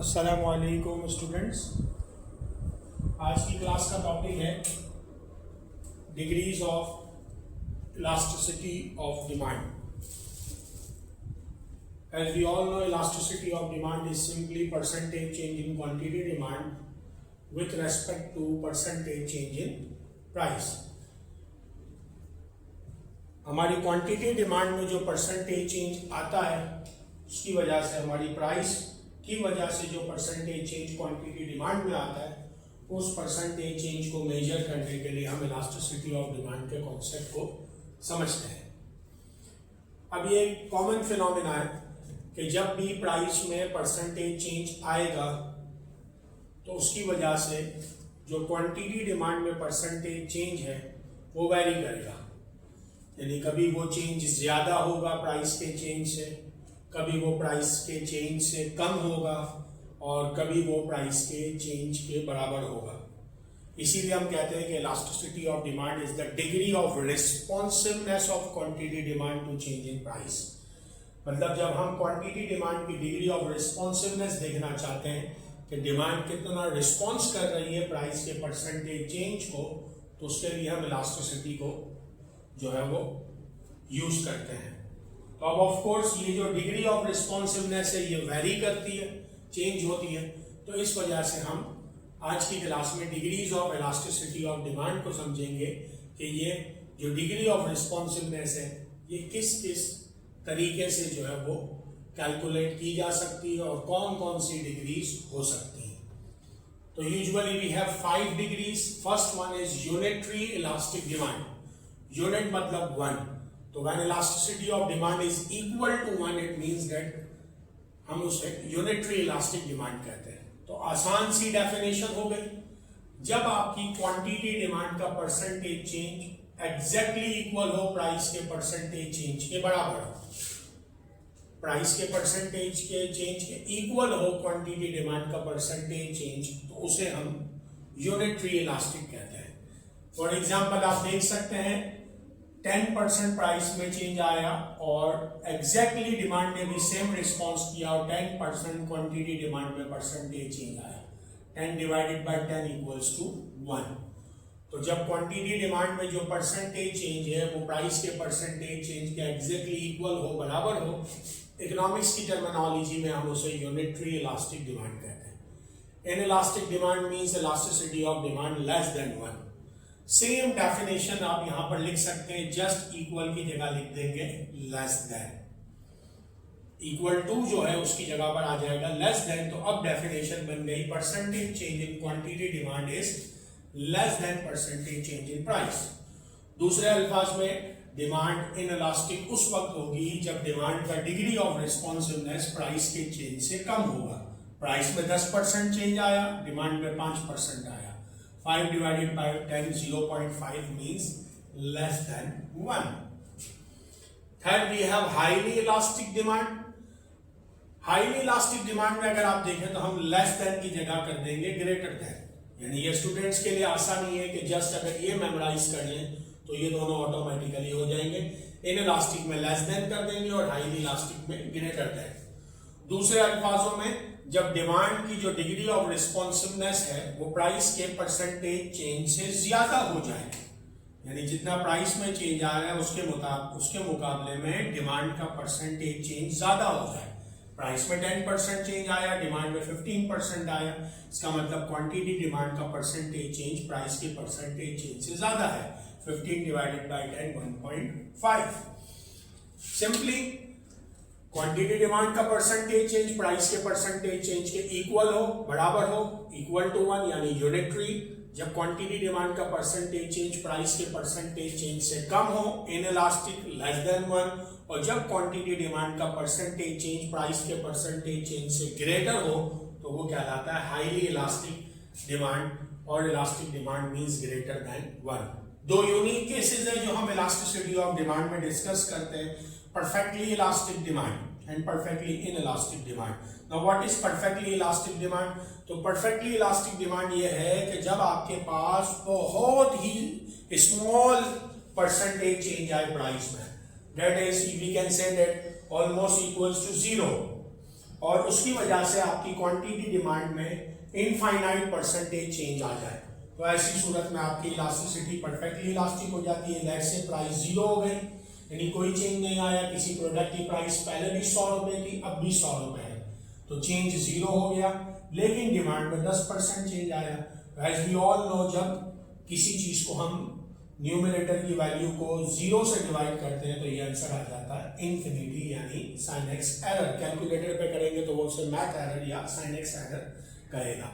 अस्सलामुअलैकुम स्टूडेंट्स। आज की क्लास का टॉपिक है degrees of elasticity of demand. As we all know, elasticity of demand is simply percentage change in quantity demand with respect to percentage change in price। हमारी quantity demand में जो percentage change आता है उसकी वजह से हमारी प्राइस की वजह से जो परसेंटेज चेंज क्वांटिटी डिमांड में आता है उस परसेंटेज चेंज को मेजर करने के लिए हम इलास्टिसिटी ऑफ डिमांड के कॉन्सेप्ट को समझते हैं। अब ये कॉमन फिनोमेना है कि जब भी प्राइस में परसेंटेज चेंज आएगा तो उसकी वजह से जो क्वांटिटी डिमांड में परसेंटेज चेंज है वो वैरी करेगा, यानी कभी वो चेंज ज्यादा होगा प्राइस के चेंज से, कभी वो प्राइस के चेंज से कम होगा और कभी वो प्राइस के चेंज के बराबर होगा। इसीलिए हम कहते हैं कि elasticity of demand is the degree of responsiveness of quantity demand to change in price. मतलब जब हम क्वांटिटी डिमांड की डिग्री ऑफ रिस्पॉन्सिवनेस देखना चाहते हैं कि डिमांड कितना रिस्पॉन्स कर रही है प्राइस के परसेंटेज चेंज को, तो उसके लिए हम इलास्टिसिटी को जो है वो यूज करते हैं। तो अब ऑफ कोर्स ये जो डिग्री ऑफ रिस्पॉन्सिवनेस है ये वेरी करती है, चेंज होती है, तो इस वजह से हम आज की क्लास में degrees of elasticity of demand को समझेंगे कि ये जो डिग्री ऑफ रिस्पॉन्सिवनेस है ये किस किस तरीके से जो है वो कैलकुलेट की जा सकती है और कौन कौन सी डिग्रीज हो सकती हैं। तो usually we have 5 degrees. First one is unitary elastic demand. Unit मतलब 1, तो when elasticity of demand is equal to 1 it means that हम उसे यूनिटरी इलास्टिक डिमांड कहते हैं। तो आसान सी डेफिनेशन हो गई, जब आपकी क्वांटिटी डिमांड का परसेंटेज चेंज एग्जैक्टली इक्वल हो प्राइस के परसेंटेज चेंज के बराबर हो, प्राइस के परसेंटेज के चेंज के इक्वल हो क्वांटिटी डिमांड का परसेंटेज चेंज, तो उसे हम यूनिटरी इलास्टिक कहते हैं। फॉर एग्जांपल आप देख सकते हैं 10% प्राइस में चेंज आया और एग्जैक्टली डिमांड ने भी सेम रिस्पॉन्स किया और 10% क्वांटिटी डिमांड में परसेंटेज चेंज आया। 10 डिवाइडेड बाय 10 इक्वल्स टू 1। तो जब क्वांटिटी डिमांड में जो परसेंटेज चेंज है वो प्राइस के परसेंटेज चेंज के एग्जैक्टली इक्वल हो, बराबर हो, इकोनॉमिक्स की टर्मिनोलॉजी में हम उसे यूनिटरी इलास्टिक डिमांड कहते हैं। Inelastic demand means elasticity of demand less than 1। Same definition आप यहां पर लिख सकते हैं, जस्ट इक्वल की जगह लिख देंगे लेस देन। इक्वल टू जो है उसकी जगह पर आ जाएगा लेस देन। तो अब डेफिनेशन बन गई percentage change in quantity demand is less than percentage change in price. दूसरे अल्फाज में डिमांड इनइलास्टिक उस वक्त होगी जब डिमांड का डिग्री ऑफ रिस्पॉन्सिवनेस प्राइस के चेंज से कम होगा। प्राइस में 10% चेंज आया, डिमांड में 5% आया। 5 divided by 10 0.5 means less than 1. Third, we have highly elastic demand. Highly elastic demand में अगर आप देखें तो हम less than की जगह कर देंगे greater than। यानी ये स्टूडेंट्स के लिए आसान ही है कि जस्ट अगर ये मेमोराइज कर लें तो ये दोनों ऑटोमेटिकली हो जाएंगे। इन इलास्टिक में लेस देन कर देंगे और हाईली इलास्टिक में ग्रेटर देन। दूसरे अल्फाजों में जब डिमांड की जो डिग्री ऑफ रिस्पॉन्सिवनेस है वो प्राइस के परसेंटेज चेंज से ज्यादा हो जाए, यानी जितना प्राइस में चेंज आ रहा है उसके मुकाबले में डिमांड का परसेंटेज चेंज ज्यादा हो जाए। प्राइस में 10% चेंज आया, डिमांड में 15% आया, इसका मतलब क्वांटिटी डिमांड का परसेंटेज चेंज प्राइस के परसेंटेज चेंज से ज्यादा है। 15 divided by 10 1.5। Simply quantity demand का परसेंटेज चेंज प्राइस के परसेंटेज चेंज के इक्वल हो, बराबर हो, इक्वल टू 1 यानी यूनिटरी। जब क्वांटिटी डिमांड का परसेंटेज चेंज प्राइस के परसेंटेज चेंज से कम हो, इनइलास्टिक लेस देन 1। और जब क्वांटिटी डिमांड का परसेंटेज चेंज प्राइस के परसेंटेज चेंज से ग्रेटर हो तो वो कहलाता है हाईली इलास्टिक डिमांड, और elastic demand means greater than 1। 2 unique cases है जो हम इलास्टिसिटी ऑफ डिमांड में डिस्कस करते हैं, perfectly elastic demand and perfectly inelastic demand. Now what is perfectly elastic demand? तो perfectly elastic demand ये है कि जब आपके पास बहुत ही small percentage change आए प्राइस में, that is we can say that almost equals to 0, और उसकी वजह से आपकी क्वांटिटी डिमांड में इनफाइनाइट परसेंटेज चेंज आ जाए, तो ऐसी सूरत में आपकी इलास्टिसिटी परफेक्टली इलास्टिक हो जाती है। लेट्स से प्राइस 0 हो गई, यानी कोई चेंज नहीं आया, किसी प्रोडक्ट की प्राइस पहले भी 100 रुपए थी, अब भी 100 रुपए है, तो चेंज 0 हो गया, लेकिन डिमांड में 10% चेंज आया। एज वी ऑल नो, जब किसी चीज को हम न्यूमरेटर की वैल्यू को 0 से डिवाइड करते हैं तो ये आंसर आ जाता है इन्फिनिटी, यानी साइन एक्स एरर। कैलकुलेटर पे करेंगे तो वो उसे मैथ एरर या साइन एक्स एरर कहेगा।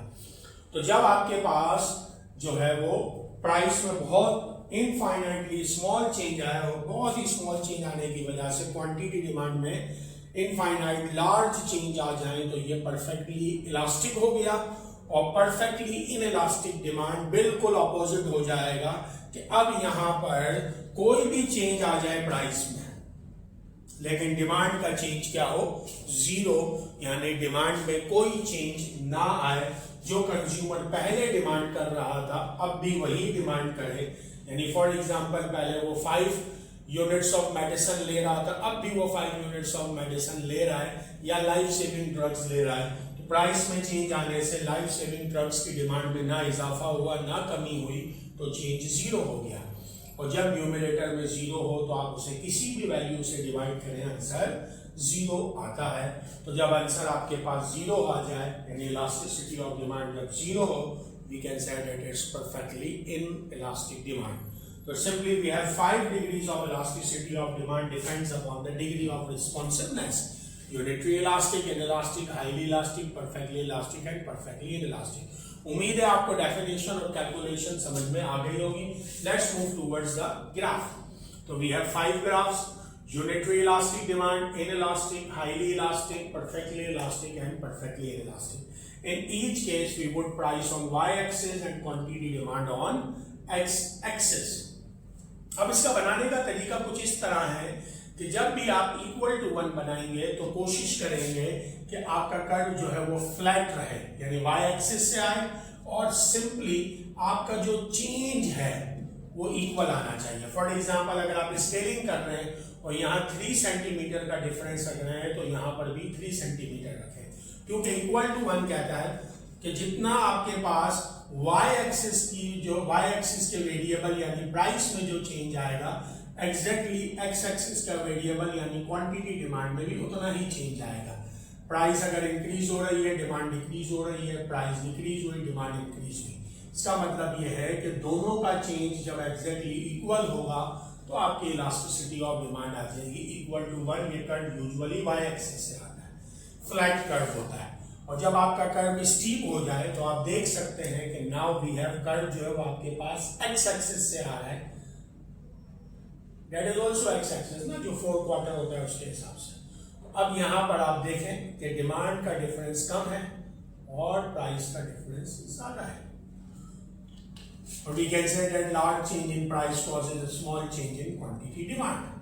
तो जब आपके पास जो है वो प्राइस में बहुत इनफाइनाइटली स्मॉल चेंज आया हो, बहुत ही स्मॉल चेंज आने की वजह से क्वांटिटी डिमांड में इनफाइनाइट लार्ज चेंज आ जाए, तो ये परफेक्टली इलास्टिक हो गया। और परफेक्टली इनइलास्टिक डिमांड बिल्कुल ऑपोजिट हो जाएगा कि अब यहां पर कोई भी चेंज आ जाए प्राइस में, लेकिन डिमांड का चेंज क्या हो, 0, यानी डिमांड में कोई चेंज ना आए। जो कंज्यूमर पहले डिमांड कर रहा था अब भी वही डिमांड करे, यानी फॉर एग्जांपल पहले वो 5 यूनिट्स ऑफ मेडिसिन ले रहा था, अब भी वो 5 यूनिट्स ऑफ मेडिसिन ले रहा है, या लाइफ सेविंग ड्रग्स ले रहा है। तो प्राइस में चेंज आने से लाइफ सेविंग ड्रग्स की डिमांड में ना इजाफा हुआ ना कमी हुई, तो चेंज 0 हो गया। और जब न्यूमरेटर में 0 हो तो आप उसे किसी भी वैल्यू से डिवाइड करें, आंसर 0 आता है। तो जब आंसर आपके पास 0 आ जाए, यानी इलास्टिसिटी ऑफ डिमांड जब 0 हो, we can say that it's perfectly inelastic demand. So simply we have 5 degrees of elasticity of demand depends upon the degree of responsiveness. Unitary elastic, inelastic, highly elastic, perfectly elastic and perfectly inelastic. उम्मीद है आपको definition और calculation समझ में आ गई होगी। Let's move towards the graph. So we have 5 graphs: unitary elastic demand, inelastic, highly elastic, perfectly elastic and perfectly inelastic. In each case we would price on y-axis and quantity demand on x-axis. अब इसका बनाने का तरीका कुछ इस तरह है कि जब भी आप इक्वल टू 1 बनाएंगे तो कोशिश करेंगे कि आपका कर्व जो है वो फ्लैट रहे, यानी y एक्सिस से आए, और सिंपली आपका जो चेंज है वो इक्वल आना चाहिए। फॉर एग्जांपल अगर आप स्केलिंग कर रहे हैं और यहाँ 3 सेंटीमीटर का डिफरेंस रख रहे हैं तो यहाँ पर भी 3 सेंटीमीटर रखें, क्योंकि इक्वल टू 1 कहता है कि जितना आपके पास y एक्सिस के वेरिएबल यानी प्राइस में जो चेंज आएगा, एग्जैक्टली x एक्सिस का वेरिएबल यानी क्वांटिटी डिमांड में भी उतना ही चेंज आएगा। प्राइस अगर इंक्रीज हो रही है, डिमांड डिक्रीज हो रही है, प्राइस डिक्रीज हुई, डिमांड इंक्रीज हुई। इसका मतलब यह है कि दोनों का चेंज जब एग्जैक्टली इक्वल होगा तो आपकी इलास्टिसिटी ऑफ डिमांड आ जाएगी इक्वल टू 1। ये कर्व यूजुअली y एक्सिस से आता है, फ्लैट कर्व होता है। और जब आपका कर्व स्टीप हो जाए तो आप देख सकते हैं कि नाउ वी हैव कर्व जो है वो आपके पास x एक्सिस से आ रहा है, that is also x axis ना, जो 4 क्वार्टर होता है उसके हिसाब से। अब यहां पर आप देखें कि डिमांड का डिफरेंस कम है और प्राइस का डिफरेंस ज्यादा है। और we can say that large change in price causes a small change in quantity demand.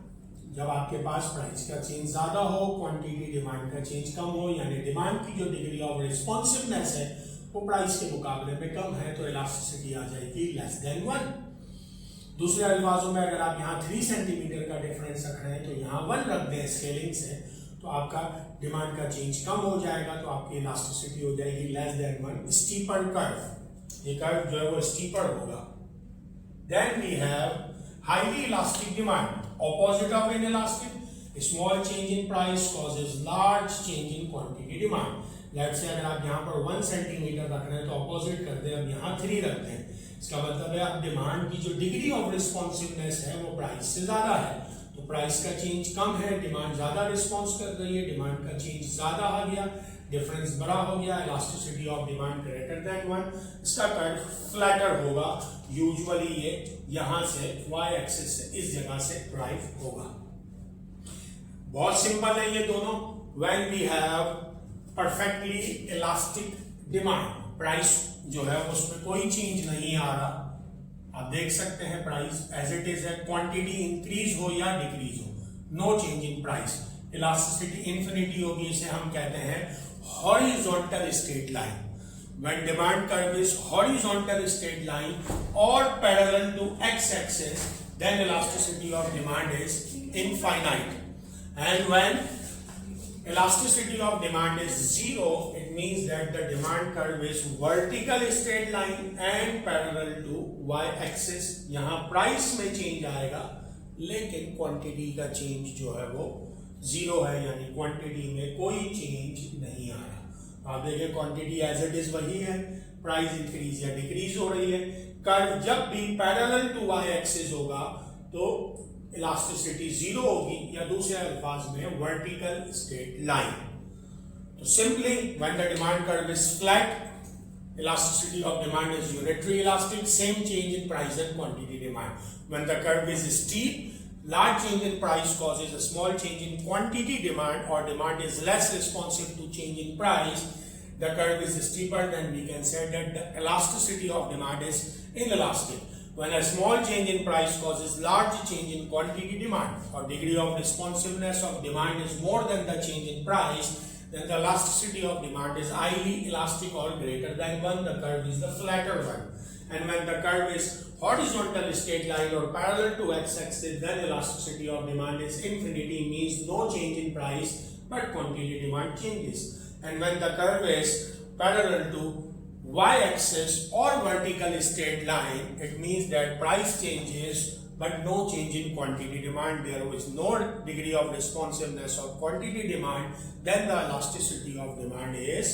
जब आपके पास प्राइस का चेंज ज्यादा हो, क्वांटिटी डिमांड का चेंज कम हो, यानी डिमांड की जो डिग्री ऑफ रिस्पॉन्सिवनेस है वो प्राइस के मुकाबले में कम है, तो इलास्टिसिटी आ जाएगी लेस देन 1। दूसरे अल्फाजों में अगर आप यहाँ 3 सेंटीमीटर का डिफरेंस रख रहे हैं तो यहाँ 1 रख दें स्केलिंग से, तो आपका डिमांड का चेंज कम हो जाएगा, तो आपकी इलास्टिसिटी हो जाएगी लेस देन 1। स्टीपर कर्व, ये कर्व जो है वो स्टीपर होगा। Then we have highly elastic demand, opposite of inelastic. A small change in price causes large change in quantity demand. Let's say अगर आप यहाँ पर 1 सेंटीमीटर रख रहे हैं तो ऑपोजिट कर दें, अब यहाँ 3 रखते हैं। इसका मतलब है अब डिमांड की जो डिग्री ऑफ रिस्पॉन्सिवनेस है वो प्राइस से ज्यादा है, तो प्राइस का चेंज कम है, डिमांड ज्यादा रिस्पॉन्स कर रही है, डिमांड का चेंज ज्यादा आ गया, डिफरेंस बड़ा हो गया, elasticity of demand greater than 1। इसका कर्व फ्लैटर होगा, यूजुअली ये यहां से y एक्सिस से इस जगह से ड्राइव होगा। बहुत सिंपल है ये दोनों। When we have perfectly elastic demand, price जो है उसमें कोई चेंज नहीं आ रहा, आप देख सकते हैं प्राइस एज इट इज है, क्वांटिटी इंक्रीज हो या डिक्रीज हो, no change in price, elasticity infinity होगी, इसे हम कहते हैं horizontal straight line. When demand curve is horizontal straight line or parallel to x-axis, then elasticity of demand is infinite. And when elasticity of demand is zero, it means that the demand curve is vertical straight line and parallel to y axis. यहाँ price में change आएगा लेकिन quantity का change जो है वो zero है, यानी क्वांटिटी में कोई चेंज नहीं आ रहा। आप देखिए क्वांटिटी एज इट इज वही है, प्राइस इंक्रीज या डिक्रीज हो रही है। कर्व जब भी पैरेलल टू वाई एक्सिस होगा तो इलास्टिसिटी जीरो होगी, या दूसरे अल्फाज में वर्टिकल स्ट्रेट लाइन। तो simply when the demand curve is flat, elasticity of demand is unitary elastic, same change in price and quantity demand. When the curve is steep, large change in price causes a small change in quantity demand, or demand is less responsive to change in price. The curve is steeper, then we can say that the elasticity of demand is inelastic. When a small change in price causes large change in quantity demand, or degree of responsiveness of demand is more than the change in price, then the elasticity of demand is highly elastic or greater than 1. The curve is the flatter one. And when the curve is horizontal straight line or parallel to x-axis, then elasticity of demand is infinity, means no change in price but quantity demand changes. And when the curve is parallel to y-axis or vertical straight line, it means that price changes but no change in quantity demand. There is no degree of responsiveness of quantity demand, then the elasticity of demand is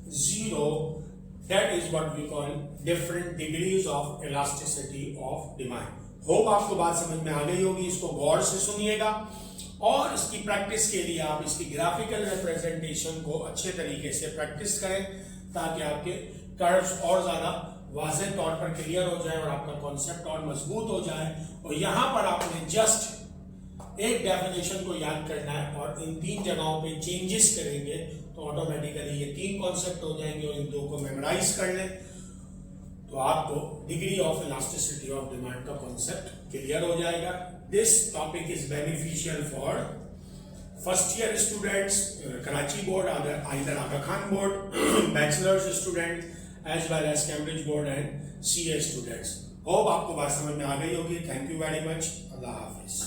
zero. That is what we call different degrees of elasticity of demand. Hope आपको बात समझ में आ गई होगी, इसको गौर से सुनिएगा और इसकी प्रैक्टिस के लिए आप इसकी ग्राफिकल रिप्रेजेंटेशन को अच्छे तरीके से प्रैक्टिस करें ताकि आपके कर्व्स और ज्यादा वाज़ेह तौर पर क्लियर हो जाए और आपका कॉन्सेप्ट और मजबूत हो जाए। और यहाँ पर आपने जस्ट एक डेफिनेशन को याद करना है और इन 3 जगहों पे चेंजेस करेंगे तो ऑटोमेटिकली ये 3 कॉन्सेप्ट हो जाएंगे, और इन 2 को मेमोराइज कर लें तो आपको degree of elasticity of demand का कॉन्सेप्ट क्लियर हो जाएगा। This topic is beneficial for first year students, Karachi board, either Aga Khan board, bachelors student as well as Cambridge board and CA students. Hope आपको बात समझ में आ गई होगी। Thank you very much. अल्लाह हाफिज।